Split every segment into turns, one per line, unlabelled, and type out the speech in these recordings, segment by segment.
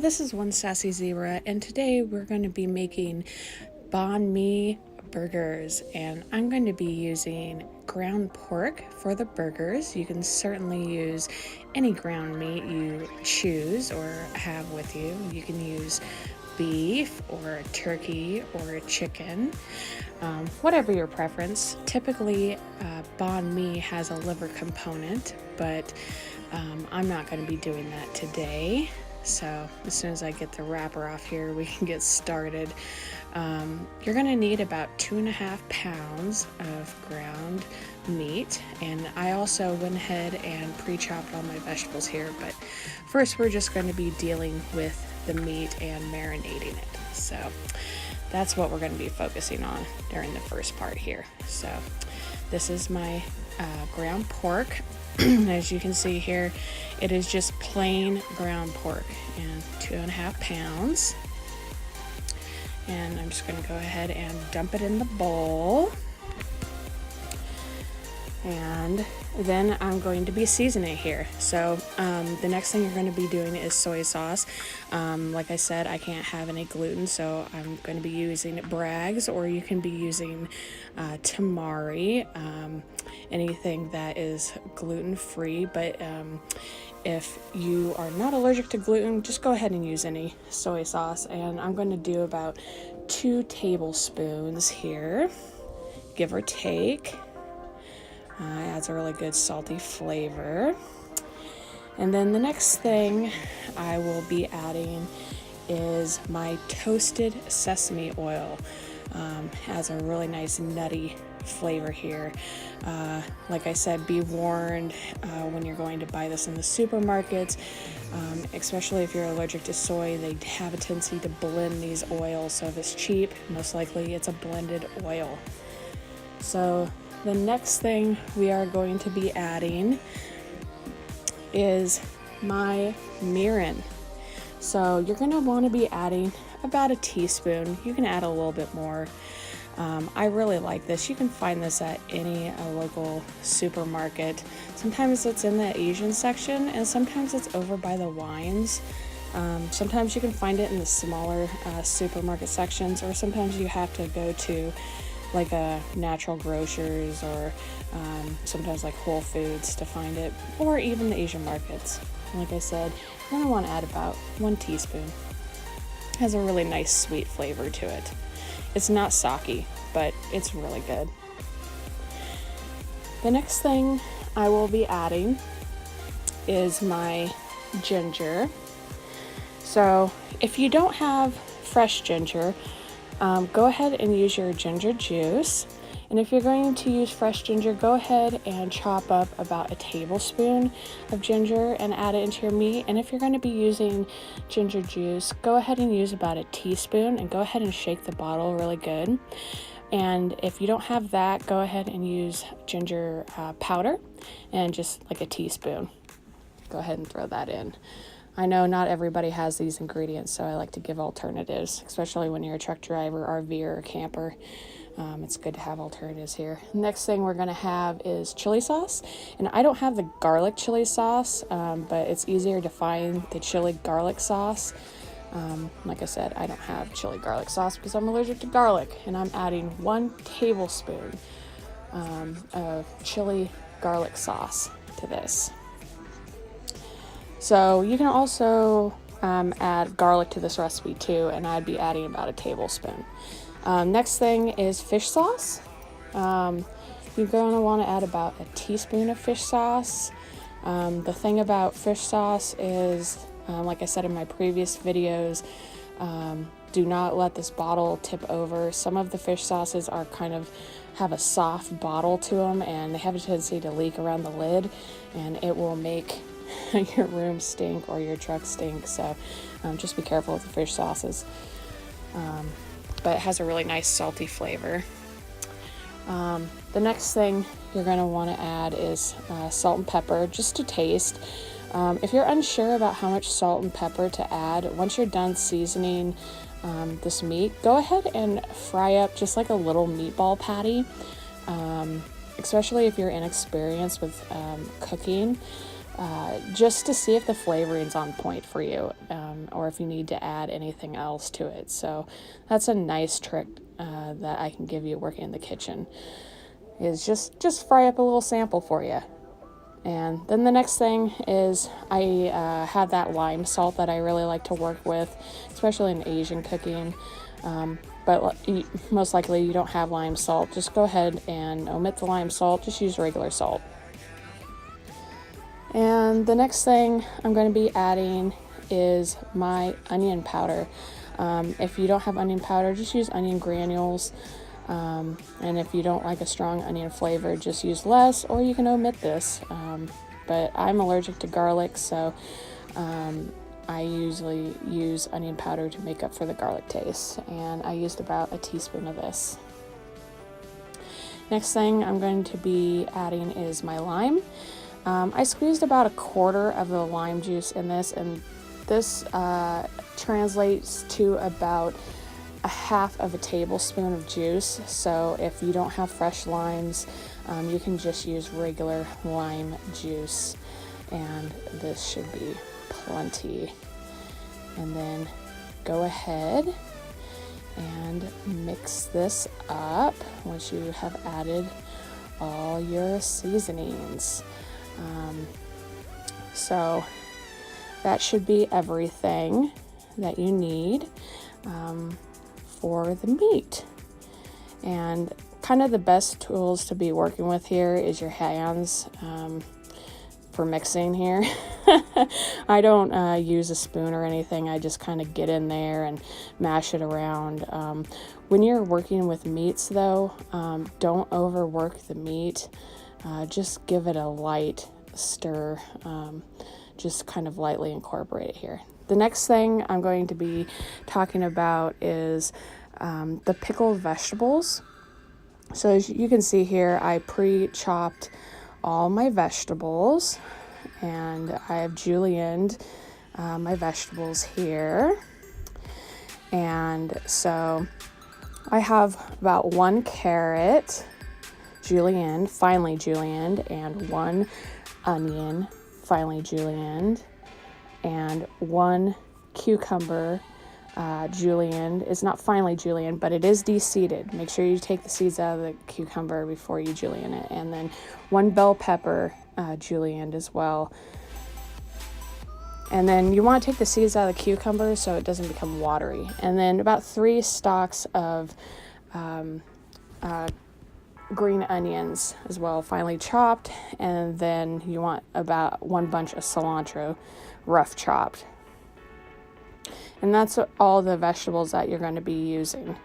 this is One Sassy Zebra, and today we're going to be making Banh Mi Burgers, and I'm going to be using ground pork for the burgers. You can certainly use any ground meat you choose or have with you. You can use beef or turkey or chicken, whatever your preference. Typically, Banh Mi has a liver component, but I'm not going to be doing that today. So as soon as I get the wrapper off here, we can get started. You're going to need about 2.5 pounds of ground meat, and I also went ahead and pre-chopped all my vegetables here, but first we're just going to be dealing with the meat and marinating it. So that's what we're going to be focusing on during the first part here. So this is my ground pork. As you can see here, it is just plain ground pork, and 2.5 pounds. And I'm just going to go ahead and dump it in the bowl. And then I'm going to be seasoning it here. So the next thing you're going to be doing is soy sauce. Like I said, I can't have any gluten, so I'm going to be using Bragg's, or you can be using tamari, anything that is gluten-free. But if you are not allergic to gluten, just go ahead and use any soy sauce. And I'm going to do about 2 tablespoons here, give or take. Adds a really good salty flavor. And then the next thing I will be adding is my toasted sesame oil. Has a really nice nutty flavor here. Like I said, be warned when you're going to buy this in the supermarkets, especially if you're allergic to soy. They have a tendency to blend these oils, so if it's cheap, most likely it's a blended oil. So the next thing we are going to be adding is my mirin. So you're going to want to be adding about a teaspoon. You can add a little bit more. I really like this. You can find this at any local supermarket. Sometimes it's in the Asian section, and sometimes it's over by the wines. Sometimes you can find it in the smaller supermarket sections, or sometimes you have to go to like a natural grocers, or sometimes like Whole Foods to find it, or even the Asian markets. Like I said, you're going to want to add about 1 teaspoon. It has a really nice sweet flavor to it. It's not sake, but it's really good. The next thing I will be adding is my ginger. So if you don't have fresh ginger, go ahead and use your ginger juice. And if you're going to use fresh ginger, go ahead and chop up about a tablespoon of ginger and add it into your meat. And if you're going to be using ginger juice, go ahead and use about a teaspoon, and go ahead and shake the bottle really good. And if you don't have that, go ahead and use ginger powder, and just like a teaspoon. Go ahead and throw that in. I know not everybody has these ingredients, so I like to give alternatives, especially when you're a truck driver, RVer, or camper. It's good to have alternatives here. Next thing we're going to have is chili sauce. And I don't have the garlic chili sauce, but it's easier to find the chili garlic sauce. Like I said, I don't have chili garlic sauce because I'm allergic to garlic. And I'm adding 1 tablespoon of chili garlic sauce to this. So you can also add garlic to this recipe too, and I'd be adding about a tablespoon. Next thing is fish sauce. You're going to want to add about a teaspoon of fish sauce. The thing about fish sauce is, like I said in my previous videos, do not let this bottle tip over. Some of the fish sauces are have a soft bottle to them, and they have a tendency to leak around the lid, and it will make your room stink or your truck stink. So just be careful with the fish sauces. But it has a really nice salty flavor. The next thing you're going to want to add is salt and pepper, just to taste. If you're unsure about how much salt and pepper to add, once you're done seasoning this meat, go ahead and fry up just like a little meatball patty. Especially if you're inexperienced with cooking, just to see if the flavoring's on point for you, or if you need to add anything else to it. So that's a nice trick that I can give you working in the kitchen, is just fry up a little sample for you. And then the next thing is I have that lime salt that I really like to work with, especially in Asian cooking. But most likely you don't have lime salt. Just go ahead and omit the lime salt. Just use regular salt. And the next thing I'm going to be adding is my onion powder. If you don't have onion powder, just use onion granules. And if you don't like a strong onion flavor, just use less, or you can omit this. But I'm allergic to garlic, so I usually use onion powder to make up for the garlic taste, and I used about a teaspoon of this. Next thing I'm going to be adding is my lime. I squeezed about a quarter of the lime juice in this, and this translates to about a half of a tablespoon of juice. So if you don't have fresh limes, you can just use regular lime juice, and this should be plenty. And then go ahead and mix this up once you have added all your seasonings. So that should be everything that you need for the meat. And kind of the best tools to be working with here is your hands for mixing here. I don't use a spoon or anything. I just kind of get in there and mash it around. When you're working with meats though, don't overwork the meat. Just give it a light stir. Just kind of lightly incorporate it here. The next thing I'm going to be talking about is the pickled vegetables. So as you can see here, I pre-chopped all my vegetables, and I have julienned my vegetables here. And so I have about 1 carrot julienned, finely julienned, and 1 onion finely julienned, and 1 cucumber julienned. It's not finely julienned, but it is de-seeded. Make sure you take the seeds out of the cucumber before you julienne it. And then 1 bell pepper julienned as well. And then you want to take the seeds out of the cucumber so it doesn't become watery. And then about 3 stalks of green onions as well, finely chopped. And then you want about 1 bunch of cilantro, rough chopped. And that's all the vegetables that you're going to be using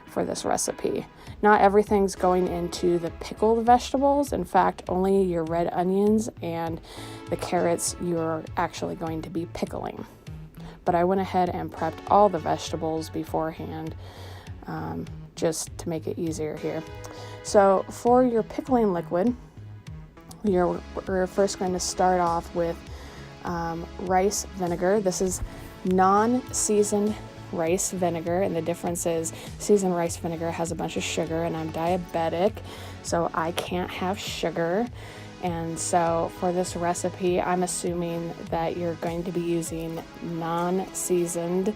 for this recipe. Not everything's going into the pickled vegetables. In fact, only your red onions and the carrots you're actually going to be pickling. But I went ahead and prepped all the vegetables beforehand, just to make it easier here. So for your pickling liquid, we're first going to start off with rice vinegar. This is non-seasoned rice vinegar, and the difference is seasoned rice vinegar has a bunch of sugar, and I'm diabetic, so I can't have sugar. And so for this recipe, I'm assuming that you're going to be using non-seasoned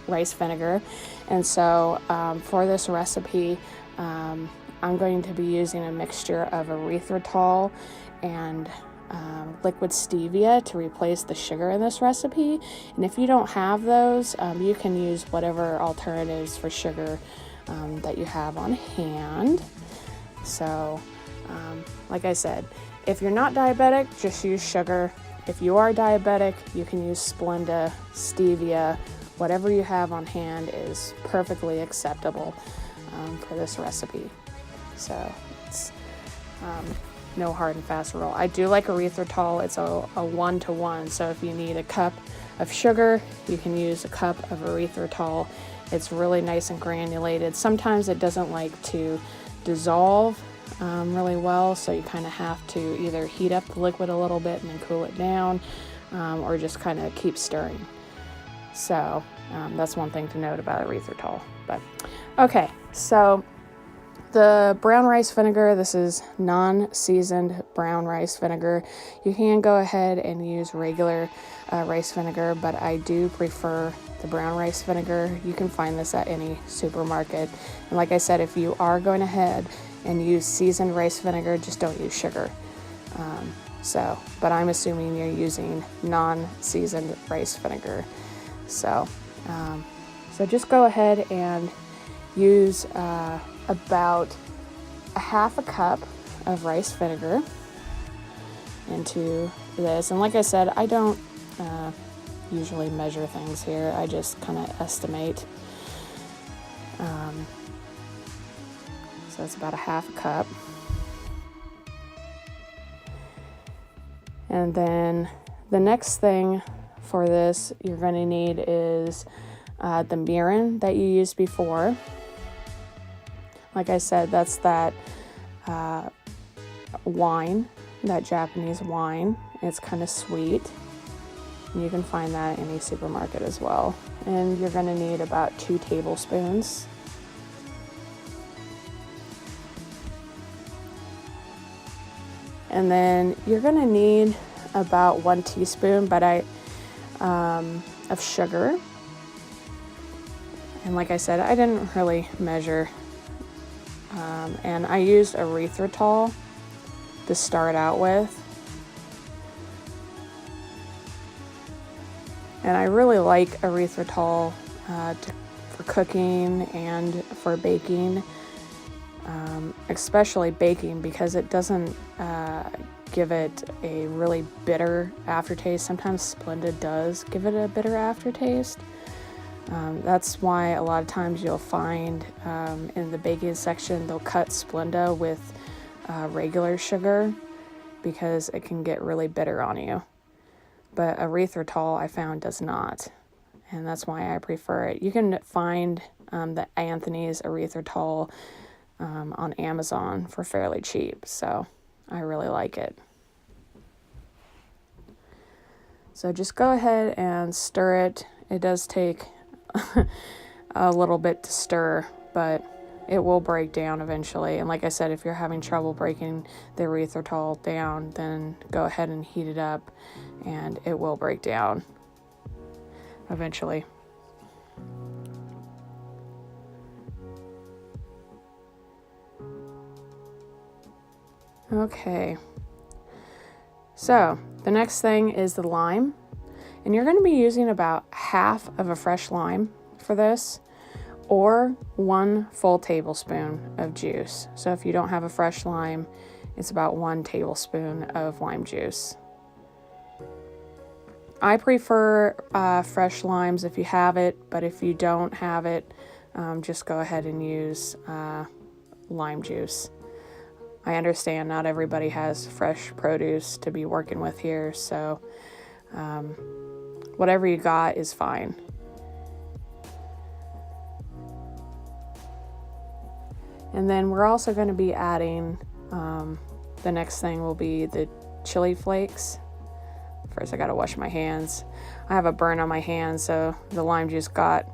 rice vinegar. And so for this recipe, I'm going to be using a mixture of erythritol and liquid stevia to replace the sugar in this recipe. And if you don't have those, you can use whatever alternatives for sugar that you have on hand. So like I said, if you're not diabetic, just use sugar. If you are diabetic, you can use Splenda, stevia. Whatever you have on hand is perfectly acceptable for this recipe. So it's no hard and fast rule. I do like erythritol. It's a 1-to-1. So if you need a cup of sugar, you can use a cup of erythritol. It's really nice and granulated. Sometimes it doesn't like to dissolve really well, so you kind of have to either heat up the liquid a little bit and then cool it down, or just kind of keep stirring. So that's one thing to note about erythritol. But okay, so The brown rice vinegar, this is non-seasoned brown rice vinegar. You can go ahead and use regular rice vinegar, but I do prefer the brown rice vinegar. You can find this at any supermarket. And like I said, if you are going ahead and use seasoned rice vinegar, just don't use sugar. But I'm assuming you're using non-seasoned rice vinegar. So just go ahead and use about a half a cup of rice vinegar into this. And like I said, I don't usually measure things here. I just kind of estimate. So it's about a half a cup. And then the next thing for this you're going to need is the mirin that you used before. Like I said, that's that wine, that Japanese wine. It's kind of sweet. And you can find that in any supermarket as well. And you're going to need about 2 tablespoons. And then you're going to need about 1 teaspoon, of sugar. And like I said, I didn't really measure. And I used erythritol to start out with. And I really like erythritol for cooking and for baking, especially baking, because it doesn't give it a really bitter aftertaste. Sometimes Splenda does give it a bitter aftertaste. That's why a lot of times you'll find in the baking section they'll cut Splenda with regular sugar because it can get really bitter on you. But erythritol I found does not, and that's why I prefer it. You can find the Anthony's erythritol on Amazon for fairly cheap, so I really like it. So just go ahead and stir it. It does take a little bit to stir, but it will break down eventually. And like I said, if you're having trouble breaking the erythritol down, then go ahead and heat it up and it will break down eventually. Okay, so the next thing is the lime. And you're going to be using about half of a fresh lime for this, or 1 full tablespoon of juice. So if you don't have a fresh lime, it's about 1 tablespoon of lime juice. I prefer fresh limes if you have it, but if you don't have it, just go ahead and use lime juice. I understand not everybody has fresh produce to be working with here, so whatever you got is fine. And then we're also going to be adding, the next thing will be the chili flakes. First I got to wash my hands. I have a burn on my hands, so the lime juice got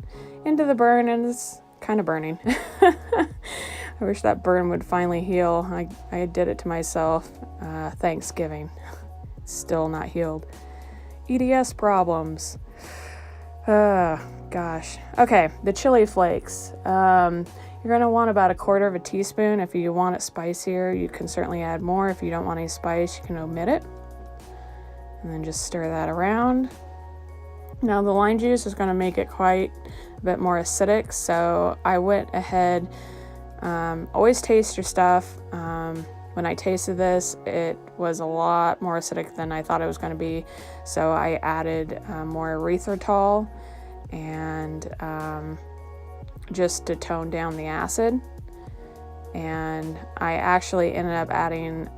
into the burn and it's kind of burning. I wish that burn would finally heal. I did it to myself Thanksgiving. Still not healed. EDS problems. Gosh. Okay, the chili flakes. You're going to want about 1/4 teaspoon. If you want it spicier, you can certainly add more. If you don't want any spice, you can omit it. And then just stir that around. Now the lime juice is going to make it quite a bit more acidic, so I went ahead. Always taste your stuff. When I tasted this, it was a lot more acidic than I thought it was going to be, so I added more erythritol and just to tone down the acid. And I actually ended up adding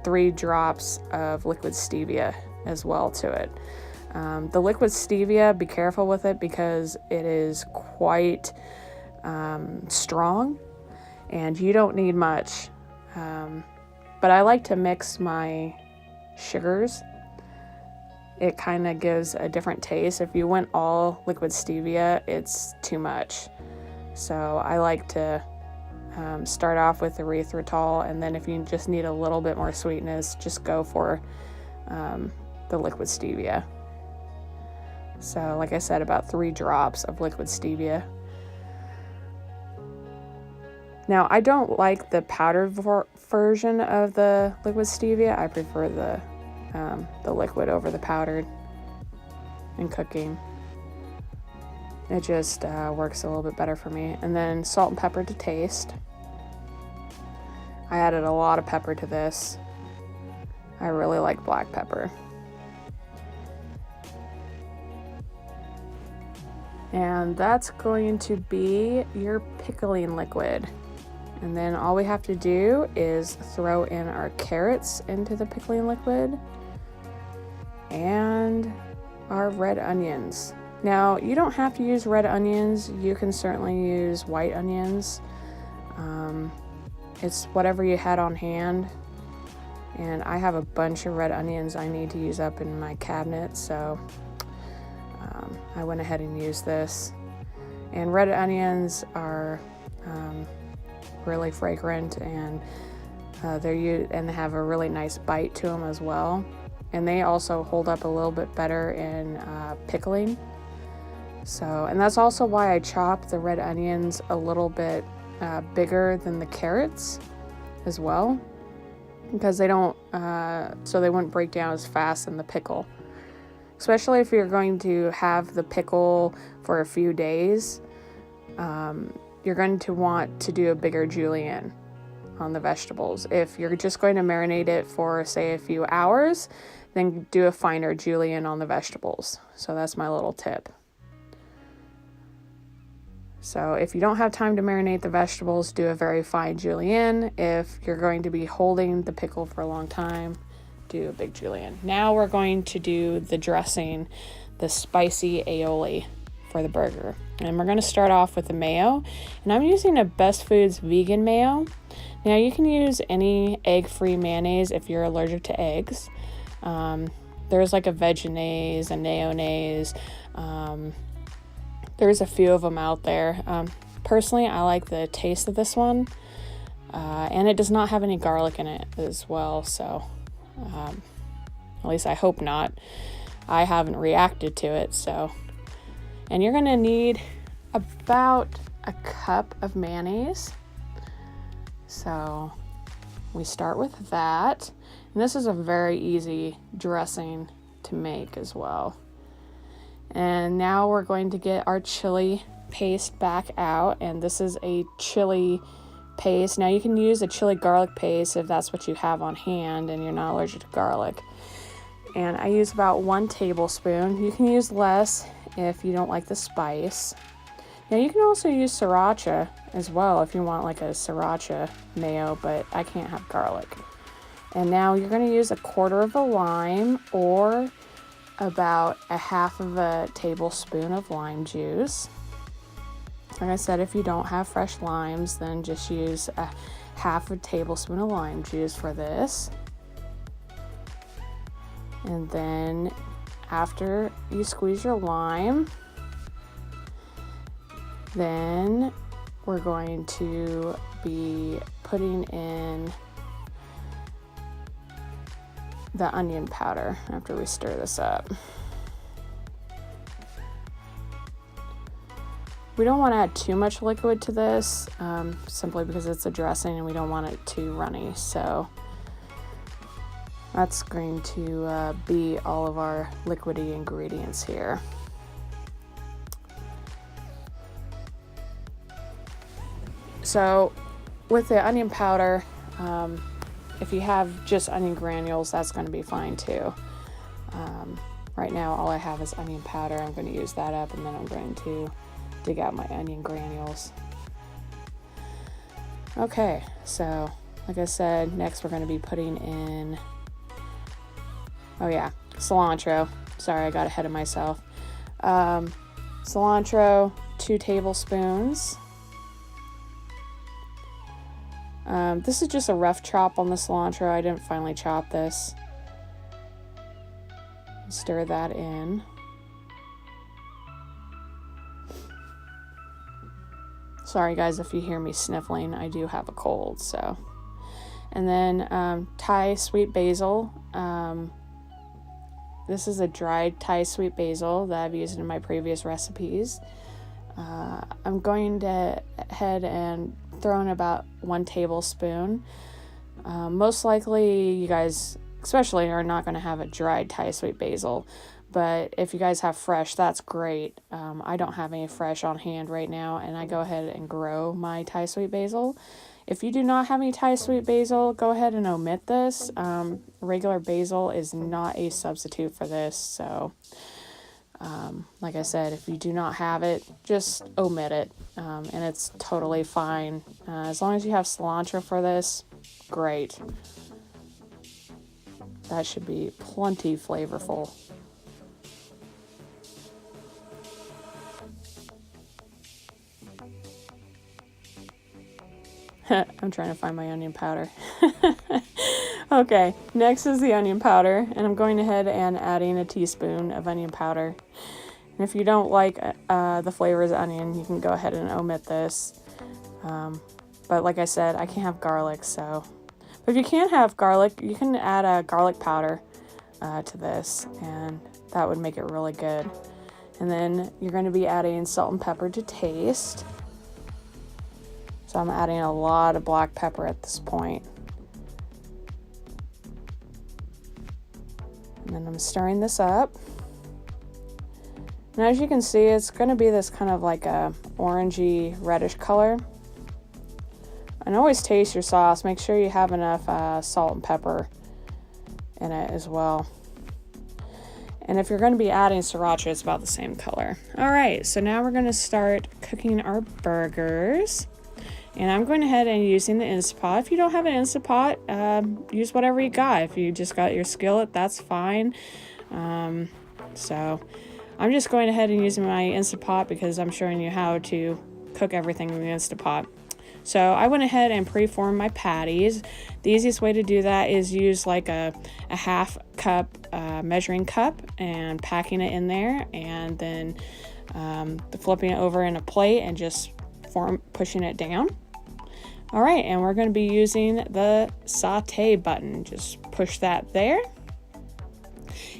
3 drops of liquid stevia as well to it. The liquid stevia, be careful with it because it is quite strong and you don't need much. But I like to mix my sugars. It kind of gives a different taste. If you went all liquid stevia, it's too much. So I like to start off with erythritol, and then if you just need a little bit more sweetness, just go for the liquid stevia. So like I said, about 3 drops of liquid stevia. Now, I don't like the powdered version of the liquid stevia. I prefer the liquid over the powdered in cooking. It just works a little bit better for me. And then salt and pepper to taste. I added a lot of pepper to this. I really like black pepper. And that's going to be your pickling liquid. And then all we have to do is throw in our carrots into the pickling liquid and our red onions. Now, you don't have to use red onions. You can certainly use white onions. It's whatever you had on hand. And I have a bunch of red onions I need to use up in my cabinet, so I went ahead and used this. And red onions are really fragrant, and they have a really nice bite to them as well. And they also hold up a little bit better in pickling. So, and that's also why I chop the red onions a little bit bigger than the carrots as well, because they don't, so they wouldn't break down as fast in the pickle. Especially if you're going to have the pickle for a few days, you're going to want to do a bigger julienne on the vegetables. If you're just going to marinate it for, say, a few hours, then do a finer julienne on the vegetables. So that's my little tip. So if you don't have time to marinate the vegetables, do a very fine julienne. If you're going to be holding the pickle for a long time, do a big julienne. Now we're going to do the dressing, the spicy aioli for the burger. And we're going to start off with the mayo. And I'm using a Best Foods vegan mayo. Now you can use any egg-free mayonnaise if you're allergic to eggs. There's like a Vegenaise, a Nayonaise. There's a few of them out there. Personally, I like the taste of this one. And it does not have any garlic in it as well, so at least I hope not. I haven't reacted to it, so. And you're gonna need about a cup of mayonnaise. So we start with that. And this is a very easy dressing to make as well. And now we're going to get our chili paste back out, and this is a chili paste. Now you can use a chili garlic paste if that's what you have on hand and you're not allergic to garlic. And I use about 1 tablespoon. You can use less if you don't like the spice. Now you can also use sriracha as well if you want like a sriracha mayo, but I can't have garlic. And now you're going to use 1/4 of a lime, or about 1/2 of a tablespoon of lime juice. Like I said, if you don't have fresh limes, then just use 1/2 a tablespoon of lime juice for this. And then after you squeeze your lime, then we're going to be putting in the onion powder after we stir this up. We don't want to add too much liquid to this, simply because it's a dressing and we don't want it too runny. So that's going to be all of our liquidy ingredients here. So with the onion powder, if you have just onion granules, that's going to be fine too. Right now all I have is onion powder. I'm going to use that up, and then I'm going to dig out my onion granules. Okay, so like I said, next we're going to be putting in, cilantro. Sorry, I got ahead of myself. Cilantro, 2 tablespoons. This is just a rough chop on the cilantro. I didn't finely chop this. Stir that in. Sorry guys if you hear me sniffling, I do have a cold, so. And then Thai sweet basil. This is a dried Thai sweet basil that I've used in my previous recipes. I'm going to head and throw in about 1 tablespoon. Most likely you guys, especially, are not going to have a dried Thai sweet basil. But if you guys have fresh, that's great. I don't have any fresh on hand right now, and I go ahead and grow my Thai sweet basil. If you do not have any Thai sweet basil, go ahead and omit this. Regular basil is not a substitute for this, so like I said, if you do not have it, just omit it, and it's totally fine. As long as you have cilantro for this, great. That should be plenty flavorful. I'm trying to find my onion powder. Okay, next is the onion powder, and I'm going ahead and adding a teaspoon of onion powder. And if you don't like the flavors of onion, you can go ahead and omit this. But like I said, I can't have garlic, so. But if you can't have garlic, you can add a garlic powder to this, and that would make it really good. And then you're going to be adding salt and pepper to taste. So I'm adding a lot of black pepper at this point. And then I'm stirring this up. And as you can see, it's going to be this kind of like a orangey reddish color. And always taste your sauce. Make sure you have enough salt and pepper in it as well. And if you're going to be adding sriracha, it's about the same color. All right, so now we're going to start cooking our burgers. And I'm going ahead and using the Instant Pot. If you don't have an Instant Pot, use whatever you got. If you just got your skillet, that's fine. So I'm just going ahead and using my Instant Pot because I'm showing you how to cook everything in the Instant Pot. So I went ahead and preformed my patties. The easiest way to do that is use like a half cup measuring cup and packing it in there, and then flipping it over in a plate and just pushing it down. All right, and we're going to be using the saute button. Just push that there.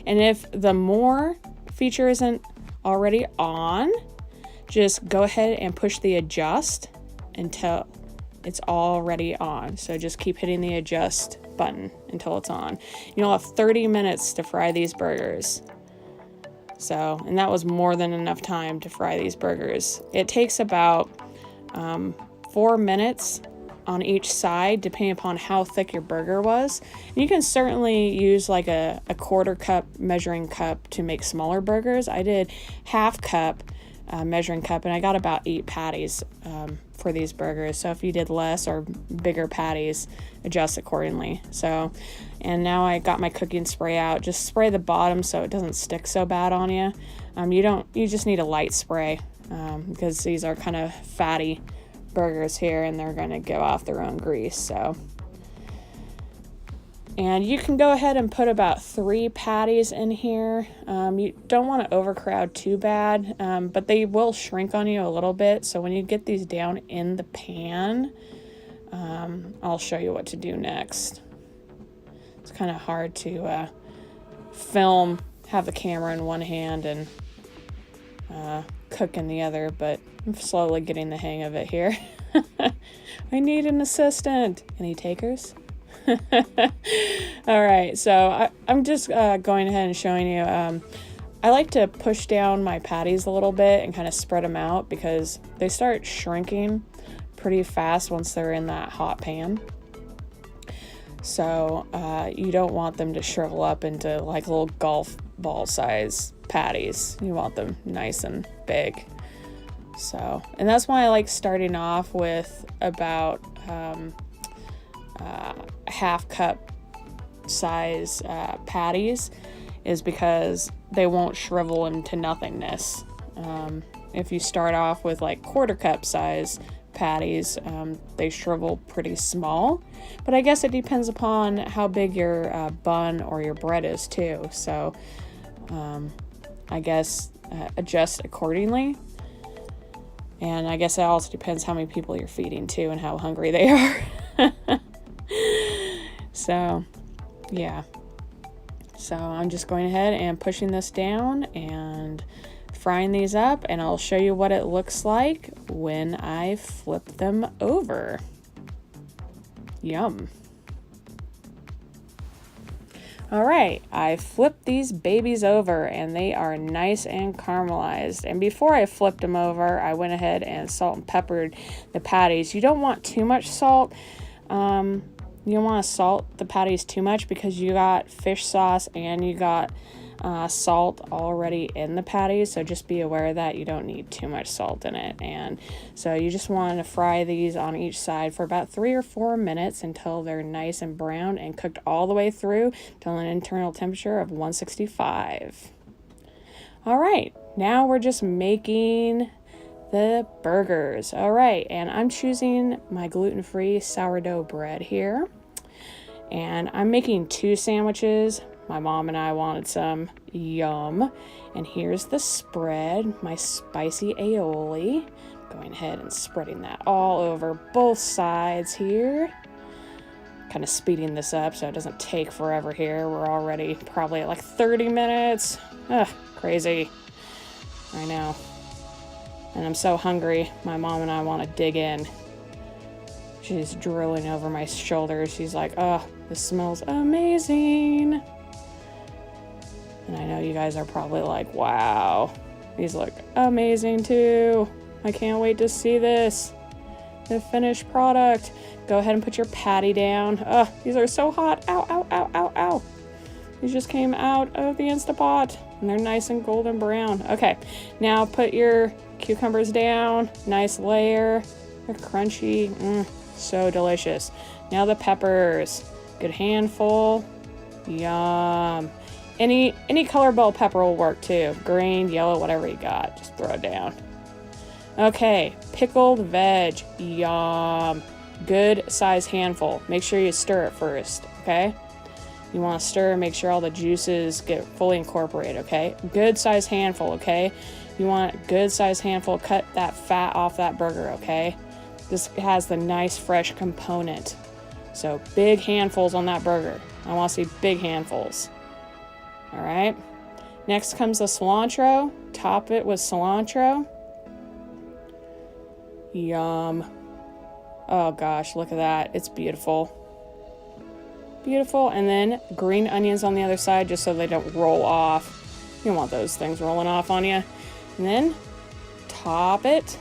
And if the more feature isn't already on, just go ahead and push the adjust until it's already on. So just keep hitting the adjust button until it's on. You'll have 30 minutes to fry these burgers. So, and that was more than enough time to fry these burgers. It takes about 4 minutes on each side, depending upon how thick your burger was. And you can certainly use like a quarter cup measuring cup to make smaller burgers. I did half cup measuring cup, and I got about 8 patties for these burgers. So if you did less or bigger patties, adjust accordingly. So, and now I got my cooking spray out. Just spray the bottom so it doesn't stick so bad on you. You just need a light spray because these are kind of fatty burgers here, and they're going to go off their own grease. So, and you can go ahead and put about 3 patties in here. You don't want to overcrowd too bad, but they will shrink on you a little bit. So when you get these down in the pan, I'll show you what to do next. It's kind of hard to have the camera in one hand and cook in the other, but I'm slowly getting the hang of it here. I need an assistant. Any takers? All right, so I'm just going ahead and showing you. I like to push down my patties a little bit and kind of spread them out because they start shrinking pretty fast once they're in that hot pan. So you don't want them to shrivel up into like little golf ball size patties. You want them nice and big. So, and that's why I like starting off with about half cup size patties, is because they won't shrivel into nothingness. If you start off with like quarter cup size patties, they shrivel pretty small, but I guess it depends upon how big your bun or your bread is too. So I guess adjust accordingly. And I guess it also depends how many people you're feeding too and how hungry they are. So, yeah. So I'm just going ahead and pushing this down and frying these up, and I'll show you what it looks like when I flip them over. Yum. All right, I flipped these babies over and they are nice and caramelized. And before I flipped them over, I went ahead and salt and peppered the patties. You don't want too much salt. You don't want to salt the patties too much because you got fish sauce and you got salt already in the patties, so just be aware that you don't need too much salt in it. And so you just want to fry these on each side for about 3 or 4 minutes until they're nice and brown and cooked all the way through till an internal temperature of 165. All right, now we're just making the burgers. All right, and I'm choosing my gluten-free sourdough bread here, and I'm making 2 sandwiches. My mom and I wanted some. Yum. And here's the spread, my spicy aioli. Going ahead and spreading that all over both sides here. Kind of speeding this up so it doesn't take forever here. We're already probably at like 30 minutes. Ugh, crazy. I know. And I'm so hungry. My mom and I want to dig in. She's drooling over my shoulders. She's like, oh, this smells amazing. And I know you guys are probably like, wow, these look amazing too. I can't wait to see this. The finished product. Go ahead and put your patty down. Oh, these are so hot. Ow, ow, ow, ow, ow. These just came out of the Instapot and they're nice and golden brown. Okay, now put your cucumbers down. Nice layer. They're crunchy. So delicious. Now the peppers. Good handful. Yum. Any color bell pepper will work too. Green, yellow, whatever you got. Just throw it down. Okay, pickled veg. Yum. Good size handful. Make sure you stir it first, okay? You want to stir, make sure all the juices get fully incorporated, okay? Good size handful, okay? You want a good size handful. Cut that fat off that burger, okay? This has the nice fresh component. So big handfuls on that burger. I want to see big handfuls. All right. Next comes the cilantro. Top it with cilantro. Yum. Oh gosh, look at that. It's beautiful. Beautiful. And then green onions on the other side just so they don't roll off. You don't want those things rolling off on you. And then top it.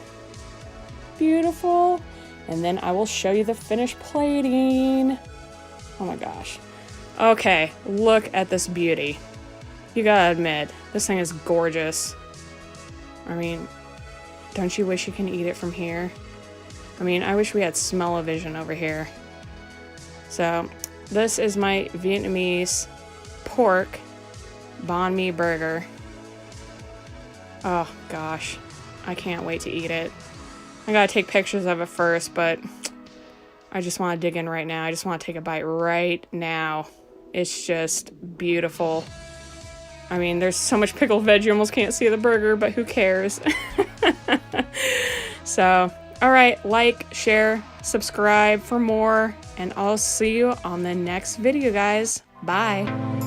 Beautiful. And then I will show you the finished plating. Oh my gosh. Okay, look at this beauty. You gotta admit, this thing is gorgeous. I mean, don't you wish you can eat it from here? I mean, I wish we had smell-o-vision over here. So, this is my Vietnamese pork Banh Mi burger. Oh gosh, I can't wait to eat it. I gotta take pictures of it first, but I just want to dig in right now. I just want to take a bite right now. It's just beautiful. I mean, there's so much pickled veg you almost can't see the burger, but who cares? So, all right, like, share, subscribe for more, and I'll see you on the next video, guys. Bye.